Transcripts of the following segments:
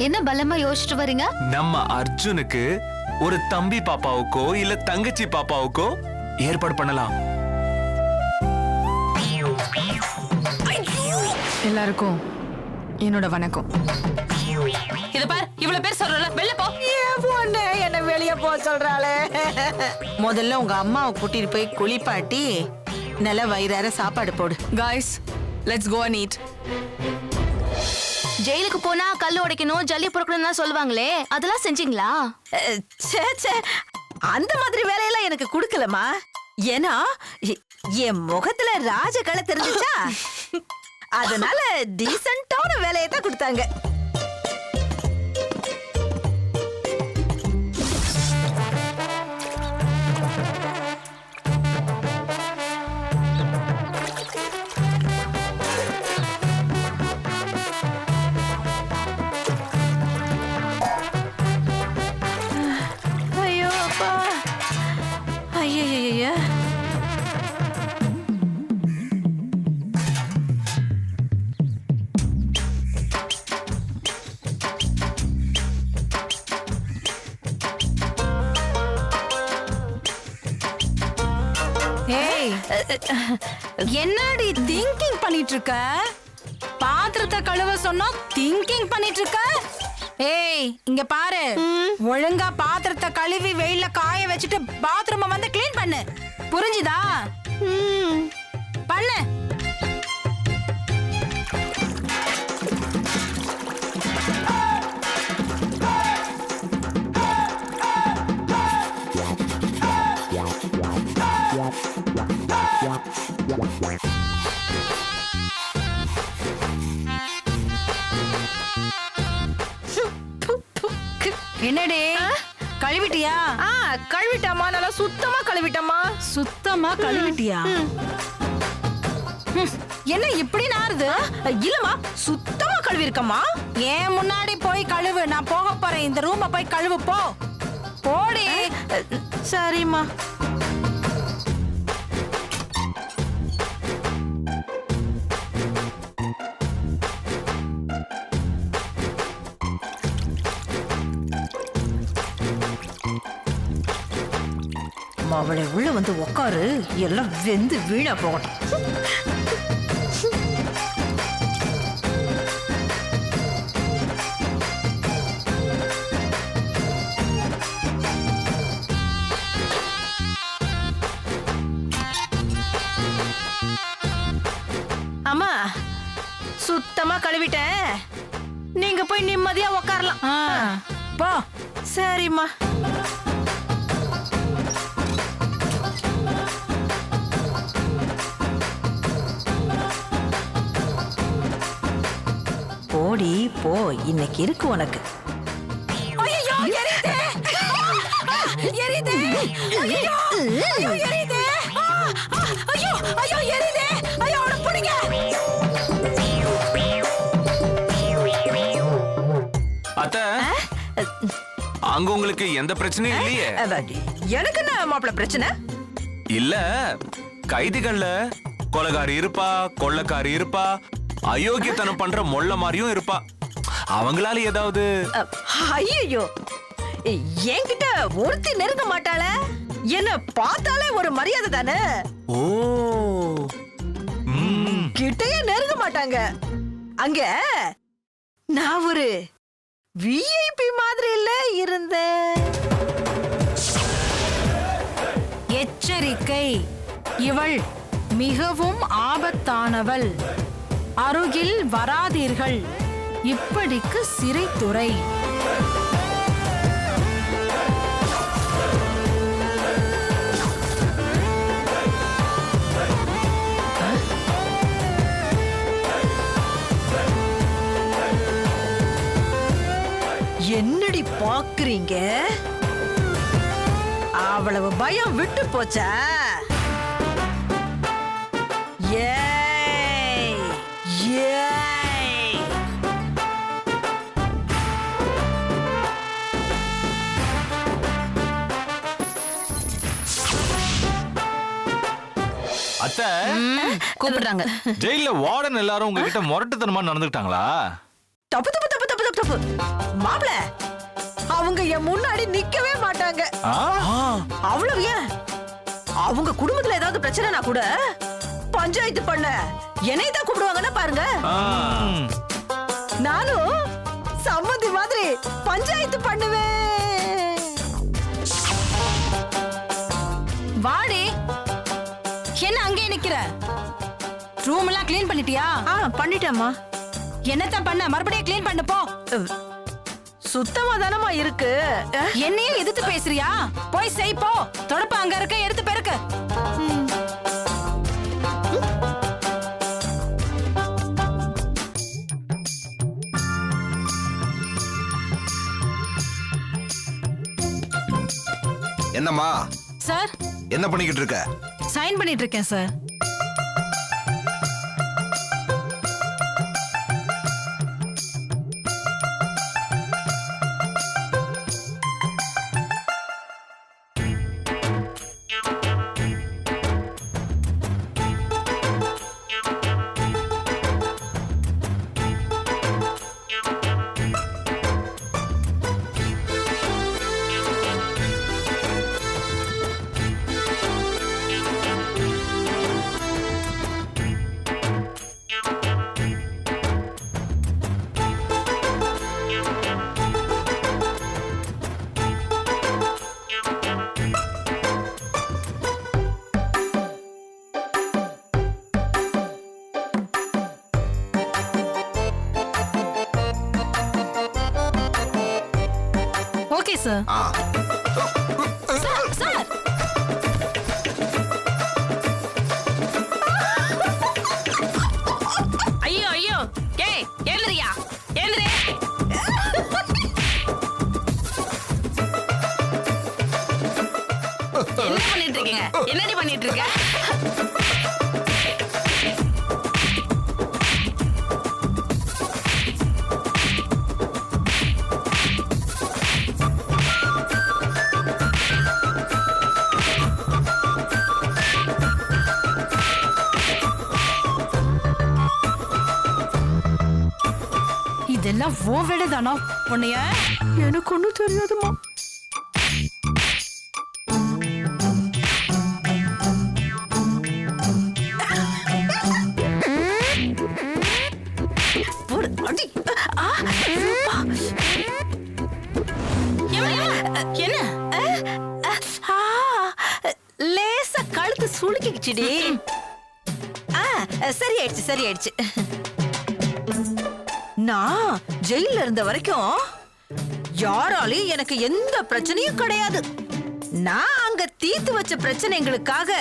என்ன பலமா யோசிச்சுட்டு வரீங்க? நம்ம அர்ஜுனுக்கு ஒரு தம்பி பாப்பாவுக்கோ இல்ல தங்கச்சி பாப்பாவுக்கோ ஏற்பாடு பண்ணலாம். எல்லாருக்கும் என்னோட வணக்கம். இத பார், இவ்வளவு பேர் சொல்றல, வெளிய போ. பொண்ணு என்ன வெளிய போ சொல்றாளே. முதல்ல உங்க அம்மாவை கூட்டிட்டு போய் குளிப்பாட்டி நல்ல வயிறார சாப்பாடு போடு. Guys, let's go and eat. ஜெயிலுக்கு போனா கல்லு உடைக்கணும், ஜல்லி பொறுக்கணும் சொல்லுவாங்களே, அதெல்லாம் செஞ்சீங்களா? ச்சே ச்சே, அந்த மாதிரி வேலையெல்லாம் எனக்கு கொடுக்கலமா. ஏன்னா என் முகத்துல ராஜகலை தெரிஞ்சுச்சா, அதனால டீசென்டான வேலையை தான் கொடுத்தாங்க. ஐயோ அப்பா, ஐயய்யா. ஏய், என்னடி திங்கிங் பண்ணிட்டு இருக்க? பாத்திரத்தை கழுவ சொன்னா திங்கிங் பண்ணிட்டு இருக்க? ஏய், இங்க பாரு, ஒழுங்கா பாத்திரத்தை கழுவி வெயில்ல காய வச்சுட்டு பாத்ரூமை வந்து க்ளீன் பண்ணு. புரிஞ்சுதா? பண்ணு. என்னடி, கழுவிட்டியா? கழுவிட்டாமா, நல்லா சுத்தமா கழுவிட்டமா. சுத்தமா கழுவிட்டியா? என்ன இப்படி நாறுது? இல்லம்மா, சுத்தமா கழுவிருக்கம்மா. ஏன் முன்னாடி போய் கழுவு, நான் போக போறேன். இந்த ரூமை போய் கழுவு, போ. போடி. சரிம்மா. அவளை உள்ள வந்து உட்காரு, எல்லாம் வெந்து வீணா போகட்டும். அம்மா, சுத்தமா கழுவிட்டேன். நீங்க போய் நிம்மதியா உட்காரலாம். போ. சரிம்மா. போடி போ, இன்னைக்கு இருக்கு உனக்கு. ஐயோ, எரியுதே. எரியுதே. ஐயோ, ஐயோ, எரியுதே. ஐயோ, ஐயோ, எரியுதே. ஐயோ, அவனை பிடிங்க. அத்தை, அங்க உங்களுக்கு எந்த பிரச்சனையும் இல்லையே? எனக்கு என்ன மாப்பிள்ள பிரச்சனை? இல்ல, கைதிகள்ல கொலைகாரி இருப்பா, கொள்ளக்காரி இருப்பா, அயோக்கியத்தனம் பண்ற மொள்ள மாதிரியும் இருப்பா. அவங்களால ஏதாவது? ஐயோ, என்கிட்ட ஒருத்தி நெருங்க மாட்டாள. என்ன பார்த்தாலே ஒரு மரியாதை தானே. ஓ, கிட்டயே நெருங்க மாட்டாங்க. அங்க நான் ஒரு விஐபி மாதிரி இல்ல இருந்தேன். எச்சரிக்கை, இவள் மிகவும் ஆபத்தானவள். அருகில் வராதீர்கள். இப்படிக்கு சிறைத்துறை. என்னடி பாக்குறீங்க? அவ்வளவு பயம் விட்டு போச்சா? ஏய், ஏய். அத்தை, கூப்பிடுறாங்க. ஜெயில வார்டன் எல்லாரும் உங்ககிட்ட முரட்டுத்தனமா நடந்துக்கிட்டாங்களா? தப்பு தப்பு தப்பு தப்பு தப்பு தப்பு மாப்பிள அவங்க என் முன்னாடி நிக்கவே மாட்டாங்க. அவ்வளவு ஏன் அவங்க குடும்பத்துல ஏதாவது பிரச்சனைனா கூட பஞ்சாயத்து பண்ண என்னை தான் கூப்பிடுவாங்கன்னா பாருங்க. நானும் சம்மந்தி மாதிரி பஞ்சாயத்து பண்ணுவேன். வாடி, என்ன அங்கே நிக்கிற? ரூம் எல்லாம் க்ளீன் பண்ணிட்டியா? பண்ணிட்டேம்மா. என்னத்தான் பண்ண? மறுபடியும் க்ளீன் பண்ணு போ. சுத்தமா தானமா இருக்கு. என்னையே எதிர்த்து பேசுறியா? போய் செய் போ. தொடப்ப அங்க இருக்க, எடுத்து பெருக்கு. என்னம்மா சார், என்ன பண்ணிக்கிட்டு இருக்க? சைன் பண்ணிட்டு இருக்கேன் சார். Okay sir. சார், ஐயோ ஐயோ, ஏய் எழுறியா, எழுறே. என்ன பண்ணிட்டு இருக்கீங்க? என்னடி பண்ணிட்டு இருக்க? இதெல்லாம் ஓ வேலைதானா? உன்னைய எனக்கு ஒண்ணும் தெரியாதுமா. என்ன? லேசா கழுத்து சுளுக்கிடுச்சுடி. சரி ஆயிடுச்சு, சரி ஆயிடுச்சு. நான் ஜெயில இருந்த வரைக்கும் யாராலையும் எனக்கு எந்த பிரச்சனையும் கிடையாது. நான் அங்க தீர்த்து வச்ச பிரச்சனைகளுக்காக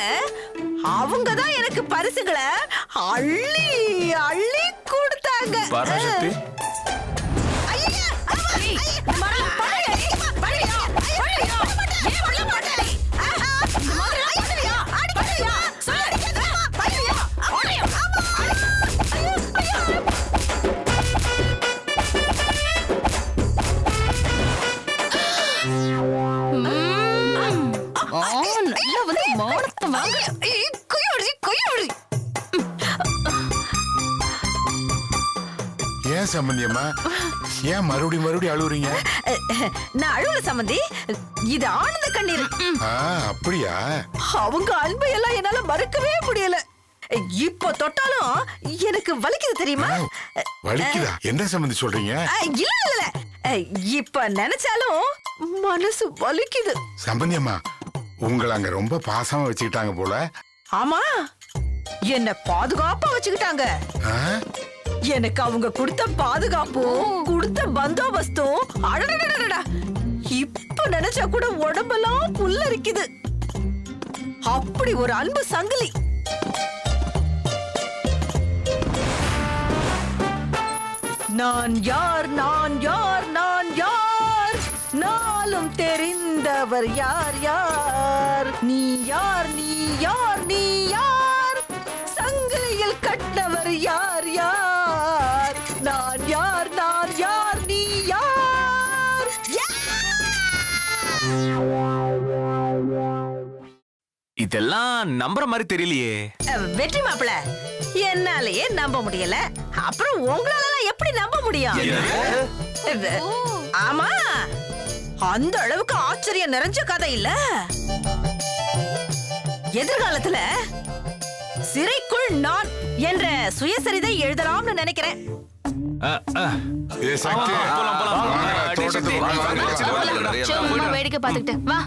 அவங்க தான் எனக்கு பரிசுகளை அள்ளி அள்ளி கொடுத்தாங்க. பராசக்தி, ஐயா, அம்மா, ஐயா, மரல, பழையா, பழையா, பழையா, ஏன் வரல மாட்டே? மரல, பழையா, அடி பழையா, சொல்லு, பழையா, பழையா, ஐயா, ஐயா. நல்லா வந்து மானத்தை வாங்க. ஏன் சம்பந்தியம்மா, ஏன் மறுபடியும் அழுவுறீங்க? நான் அழுவல சம்பந்தி, இது ஆனந்த கண்ணீர். அப்படியா? அவங்க அன்பை எல்லாம் என்னால மறக்கவே முடியல. இப்போ தொட்டாலும் எனக்கு வலிக்குது தெரியுமா? வலிக்குதா? என்ன சம்பந்தி சொல்றீங்க? இல்ல இல்ல, இப்ப நினைச்சாலும் மனசு வலிக்குது. சம்பந்தியம்மா, உங்களை அங்க ரொம்ப பாசமா வச்சுக்கிட்டாங்க போல. ஆமா, என்ன பாதுகாப்பா வச்சுக்கிட்டாங்க. எனக்கு அவங்க கொடுத்த பாதுகாப்பும் கொடுத்த பந்தோபஸ்தும் அடடடடடா, இப்ப நினைச்சா கூட உடம்பெல்லாம் புல்லரிக்குது. அப்படி ஒரு அன்பு சங்கிலி. நான் யார், நான் யார், நான் யார், நாளும் தெரிந்தவர் யார் யார். நீ யார், நீ யார், நீ யார், சங்கிலியில் கட்டவர் யார் யார். நான் யார், நான் யார், நீ யார். இதெல்லாம் நம்புற மாதிரி தெரியலையே. வெற்றி மாப்பிள, என்னாலேயே நம்ப முடியல, அப்புறம் உங்களால எப்படி நம்ப முடியும்? ஆமா, அந்த அளவுக்கு ஆச்சரியம் நிறைஞ்ச கதை இல்ல. எதிர்காலத்துல சிறைக்குள் நான் என்ற சுயசரிதை எழுதலாம்னு நினைக்கிறேன். ஏ சக்தி, வாங்கடா, அடி சக்தி. தோட்டத்துக்கு வாங்க. சும்மா வேடிக்கை பார்த்துக்கிட்டு வா.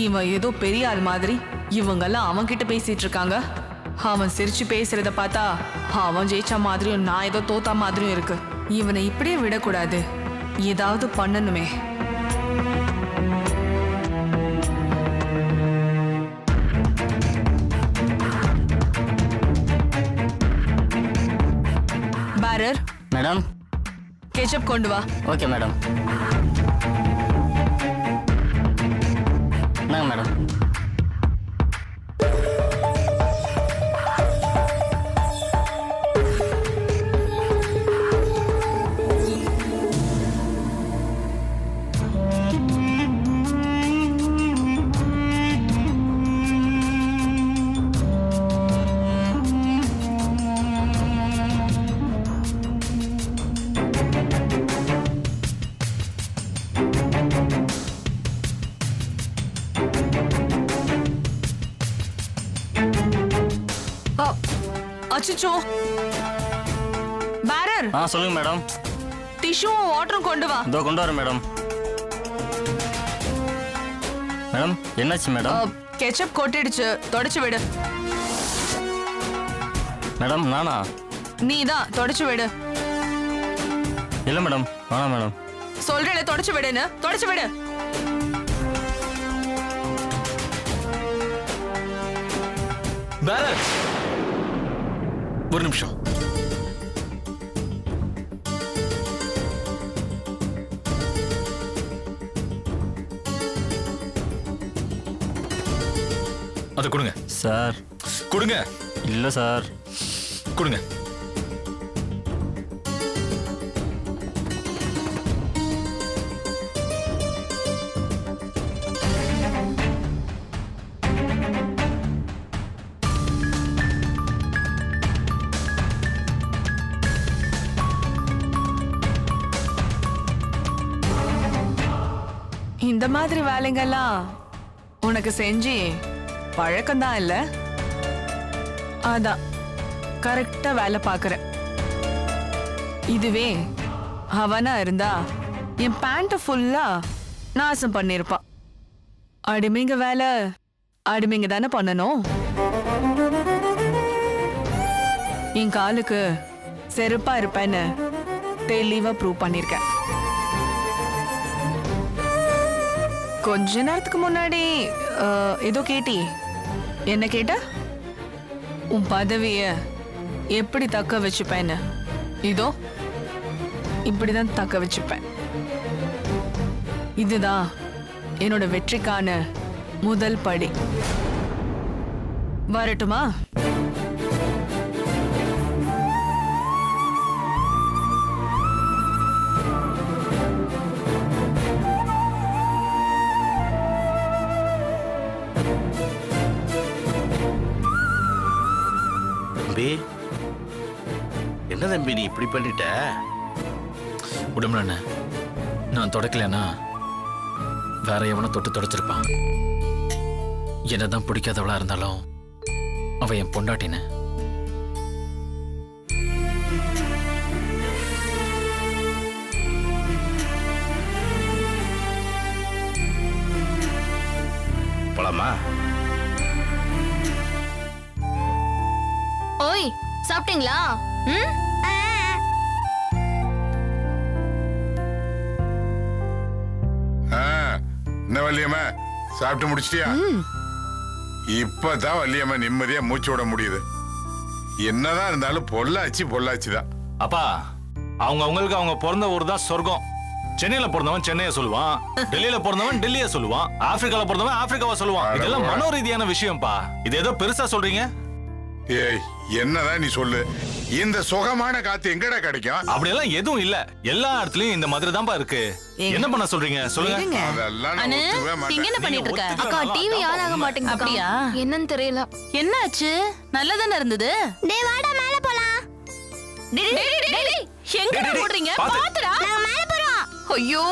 இவன் ஏதோ பெரிய ஆள் மாதிரி இவங்கெல்லாம் அவன் கிட்ட பேசிட்டு இருக்காங்க. அவன் சிரிச்சு பேசுறத பார்த்தா அவன் ஜெயிச்ச மாதிரியும் நான் ஏதோ தோத்தா மாதிரியும் இருக்கு. இவனை இப்படியே விடக்கூடாது, ஏதாவது பண்ணணுமே. பாரர், மேடம். கெச்சப் கொண்டு வா. Okay madam. என்னங்க மேடம்? அச்சோ, பாரர், சொல்லுங்க மேடம். டிஷ்யூவும் வாட்டரும் கொண்டு வா. இதோ கொண்டு வரேன் மேடம். மேடம் என்னாச்சு மேடம்? கெச்சப் கொட்டிடுச்சு, தொடச்சு விடு. மேடம் நானா? நீ தான் தொடச்சு விடு. இல்லை மேடம், வேணாம் மேடம். சொல்றேன் தொடச்சு விடுன்னு, தொடச்சு விடு. பாரர், ஒரு நிமிஷம். அதை கொடுங்க சார். கொடுங்க. இல்லை சார். கொடுங்க. இந்த மாதிரி வேலைங்கெல்லாம் உனக்கு செஞ்சு பழக்கம்தான் இல்ல? அதான் கரெக்டா வேலை பார்க்கறேன். இதுவே அவனா இருந்தா என் பேண்ட் ஃபுல்லா நாசம் பண்ணிருப்பான். அடிமைங்க வேலை அடிமைங்க தானே பண்ணணும். என் காலுக்கு செருப்பா இருப்பேன்னு தெளிவா ப்ரூவ் பண்ணிருக்கேன். கொஞ்ச நேரத்துக்கு முன்னாடி ஏதோ கேட்டி. என்ன கேட்ட? உன் பதவிய எப்படி தக்க வச்சுப்பேன்னு. இதோ இப்படிதான் தக்க வச்சுப்பேன். இதுதான் என்னோட வெற்றிக்கான முதல் படி. வரட்டுமா? என்ன தம்பி நீ இப்படி பண்ணிட்ட? உடம்புல நான் தொடக்கலன்னா வேற எவனும் தொட்டு தொடச்சிருப்பான். என்னதான் பிடிக்காதவளா இருந்தாலும் அவ என் பொண்டாட்டின. சாப்பிடலாமா? ஓய் சாப்பிட்டீங்களா? ம் என்ன வள்ளியம்மா சாப்பிட்டு முடிச்சிட்டியா? இப்பதான் வள்ளியம்மா நிம்மதியா மூச்சு விட முடியுது. என்னதான் இருந்தாலும் பொள்ளாச்சி தான். அப்பா அவங்களுக்கு அவங்க பிறந்த ஊர் தான் சொர்க்கம். சென்னையில பிறந்தவன் சென்னையை சொல்லுவான், டெல்லியில பிறந்தவன் டெல்லியை சொல்லுவான், ஆப்பிரிக்கால பிறந்தவன் ஆப்பிரிக்காவை சொல்லுவான். இதெல்லாம் மனோரீதியான விஷயம்ப்பா. இது ஏதோ பெருசா சொல்றீங்க. ஏய் என்னதான் நீ சொல்லு, இந்த சுகமான காத்து எங்கடா கிடைக்கும்? அப்படியெல்லாம் எதுவும் இல்ல. எல்லா இடத்துலயும் இந்த மாதிரி தான்ப்பா இருக்கு. என்ன பண்ண சொல்றீங்க சொல்லுங்க. அதெல்லாம் நான் ஒத்துக்கவே மாட்டேன். என்ன பண்ணிட்டு இருக்க? அக்கா டிவி ஆன் ஆக மாட்டேங்குது. அப்படியா? என்னன்னு தெரியல. என்னாச்சு? நல்லதானே இருந்தது. டேய் வாடா மேல போலாம். எங்க ஓடுறீங்க? பாத்துடா. நாங்க மேல போறோம். ஐயோ,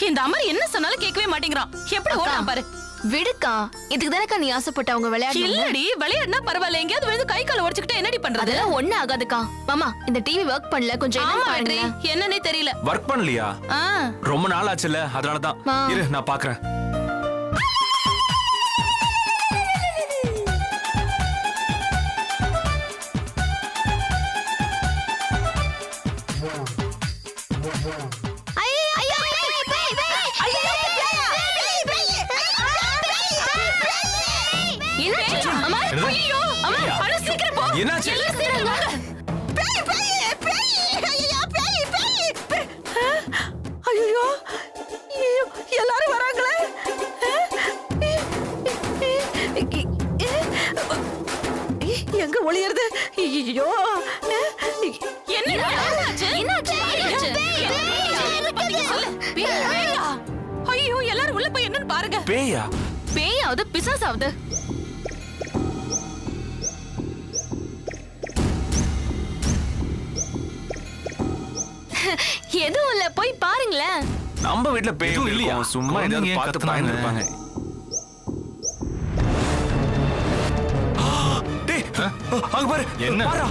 இந்த அமர் என்ன சொன்னாலும் கேட்கவே மாட்டேங்கிறான். எப்படி ஓடுறான் பாரு. விடுக்கா, இதுக்கு தானக்கா நீ ஆசைப்பட்ட அவங்க விளையாடு. இல்லடி, விளையாடுனா பரவாயில்ல. எங்கயாவது விழுந்து கை கால உடைச்சுக்கிட்டு என்னடி பண்றது? அதெல்லாம் ஒண்ணு ஆகாதுக்கா. மாமா இந்த டிவி ஒர்க் பண்ணல, கொஞ்சம் ஆமா என்னன்னு வெற்றி, பாருங்க. என்னன்னே தெரியல. ஒர்க் பண்ணலையா? ரொம்ப நாள் ஆச்சுல, அதனாலதான். இரு நான் பாக்குறேன். என்னாச்சு? ஐயோ எல்லாரும் வராங்களே. எங்க ஒளியறது? ஐயோ ஐயோ, எல்லாரும் உள்ள போய் என்னன்னு பாருங்க. பேயா? பேயாவது பிசாசாவது? எதுவும் இல்ல, போய் பாருங்களேன். நம்ம வீட்ல பேய் இல்லையா? சும்மா ஏதாவது பார்த்து பயந்து இருப்பாங்க. டேய் அங்க பாரு. என்ன? பாரா.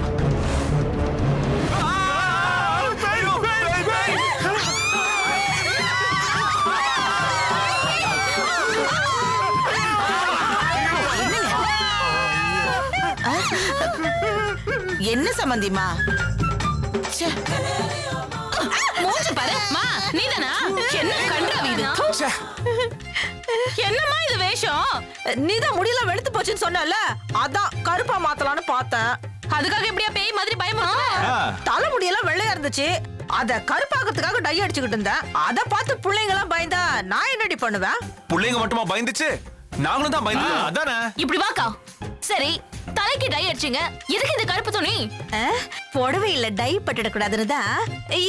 என்ன சம்பந்திமா? மூஞ்சி பாரு. மா, நீதானா? என்ன கன்றாவி இது? என்னம்மா இது வேஷம்? நீதான் முடியல வெளுத்து போச்சுன்னு சொன்னல, அதான் கருப்பா மாத்தலாம்னு பார்த்தேன். அதுக்காக எப்படியா பேய் மாதிரி பயமுறுத்துற? தலை முடியெல்லாம் வெள்ளையா இருந்துச்சு, அத கருப்பாக்கிறதுக்காக டை அடிச்சுக்கிட்டு இருந்தேன். அத பார்த்து பிள்ளைங்க எல்லாம் பயந்தா நான் என்னடி பண்ணுவேன்? புள்ளைங்க மட்டுமா பயந்துச்சு? நாங்களும் தான் பயந்தோம். அதானே. இப்படி வாக்கா. சரி, தலைக்கு டை அடிச்சீங்க, எதுக்கு இந்த கருப்பு துணி? புடவையில டை பட்டுட கூடாதுன்னு தான்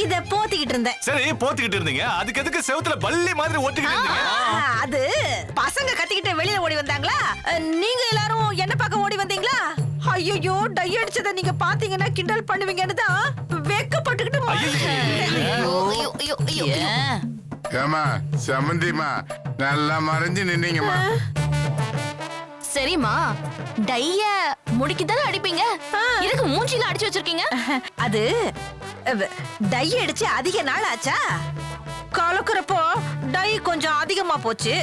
இத போத்திக்கிட்டு இருந்தேன். சரி போத்திக்கிட்டு இருந்தீங்க, அதுக்கு எதுக்கு செவுத்துல பல்லி மாதிரி ஒட்டிக்கிட்டு இருந்தீங்க? அது பசங்க கத்திக்கிட்டு வெளியில ஓடி வந்தாங்களா, நீங்க எல்லாரும் என்ன பார்க்க ஓடி வந்தீங்களா? ஐயோ, டை அடிச்சத நீங்க பாத்தீங்கன்னா கிண்டல் பண்ணுவீங்கன்னு தான் வெக்கப்பட்டுக்கிட்டு. ஏமா சம்பந்திமா, நல்லா மறைஞ்சு நின்னீங்கம்மா. சரிம்மா, டைய முடிக்குதானே அடிப்பீங்க, இதுக்கு மூஞ்சில அடிச்சு வச்சிருக்கீங்க? அது டை அடிச்சு அதிக நாள் ஆச்சா, கலக்குறப்போ டை கொஞ்சம் அதிகமா போச்சு,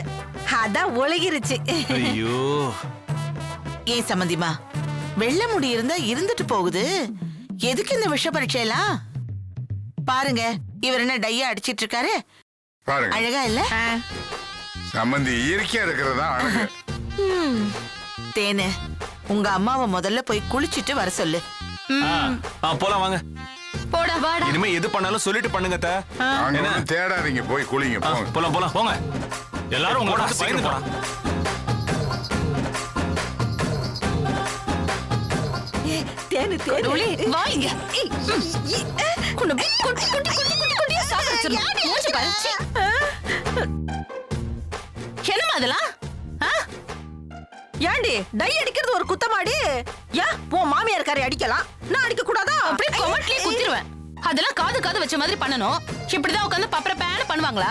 அதான் ஒழுகிருச்சு. ஐயோ, ஏன் சம்பந்திமா, வெள்ளை முடி இருந்தா இருந்துட்டு போகுது, எதுக்கு இந்த விஷ பரீட்சையெல்லாம்? பாருங்க, இவர் என்ன டைய அடிச்சிட்டு இருக்காரு, பாருங்க அழகா இல்ல? சம்பந்தி இயற்கையா இருக்கிறதா அழகு. தேனு, உங்க அம்மாவை முதல்ல போய் குளிச்சிட்டு வர சொல்லு. போலாம் வாங்க. போடா வாடா. இனிமே எது பண்ணாலும் சொல்லிட்டு பண்ணுங்க. அங்க ஒண்ணும் தேடாதீங்க, போய் குளிங்க போங்க. போலாம் போலாம் போங்க. எல்லாரும் உங்களோட பயந்து போறா. தேனு தேனு வாங்க. என்னமா அதெல்லாம்? ஏண்டி டை அடிக்கிறது ஒரு குத்தமாடி? ஏன் உன் மாமியார் காரை அடிக்கலாம், நான் அடிக்க கூடாதா? அப்படியே கொமட்லயே குத்திடுவேன். அதெல்லாம் காது வச்ச மாதிரி பண்ணணும். இப்படிதான் உட்காந்து பப்பர பேன பண்ணுவாங்களா?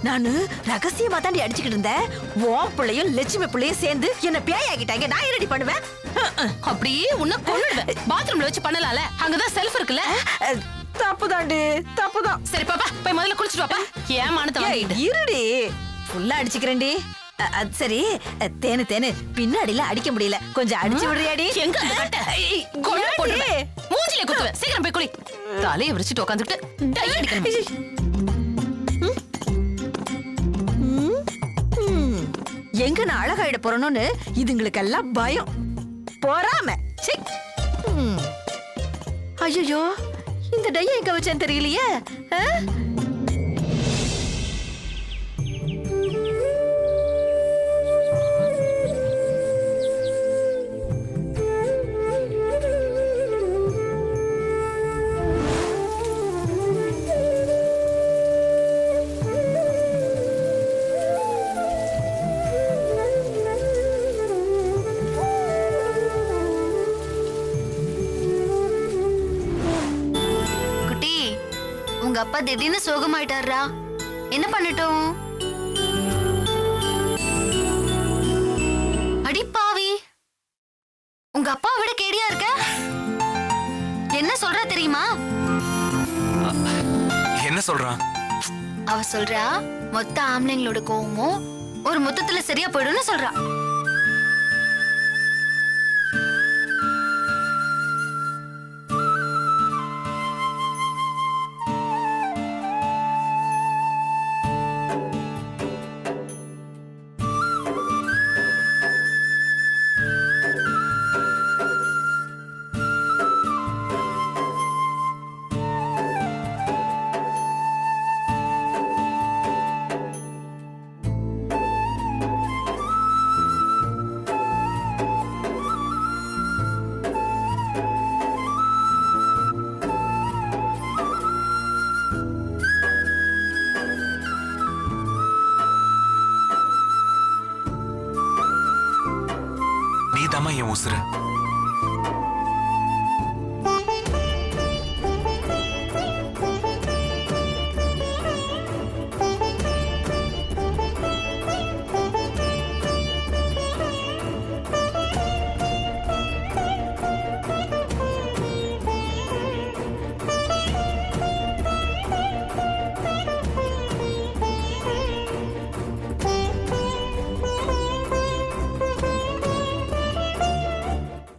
நானு ரகசியமா தாண்டி அடிச்சுக்கிட்டு இருந்தேன். உன் பிள்ளையும் லட்சுமி பிள்ளையும் சேர்ந்து என்ன பேயாக்கிட்டாங்க, நான் என்னடி பண்ணுவேன்? அப்படியே உன்ன கொன்னுடுவேன். பாத்ரூம்ல வச்சு பண்ணலாம்ல, அங்கதான் செல்ஃப் இருக்குல்ல. தப்புதாண்டி, தப்புதான். சரி பாப்பா, போய் முதல்ல குளிச்சுட்டு வாப்பா. ஏன் மானத்தை வாங்கிட்டு இருடி, ஃபுல்லா அடிச்சுக்கிறேன்டி. அது சரி, தேனு தேனு பின்னாடில அடிக்க முடியல, கொஞ்சம் அடிச்சு விடுறியாடி? எங்க அந்த கட்டை? கொண்டு போட்டுருவேன். மூஞ்சில குத்துவேன். சீக்கிரம் போய் குளி. தலையை விரிச்சிட்டு உட்காந்துக்கிட்டு டை அடிக்கணும். எங்க நான் அழகாயிட போறணும்னு இதுங்களுக்கெல்லாம் பயம், பொறாம. ஐயோ, இந்த டைய எங்க வச்சேன்னு தெரியலையே. குட்டி, உங்க அப்பா திடீர்னு சோகமாயிட்டாரா? என்ன பண்ணட்டும்? அடி பாவி, உங்க அப்பா விட கேடியா இருக்க. என்ன சொல்றா தெரியுமா? என்ன சொல்றான்? அவ சொல்றா மொத்த ஆம்பளைங்களோட கோவமும் ஒரு மொத்தத்துல சரியா போயிடும்னு சொல்றா. நீதாம்மா என் உசுரு.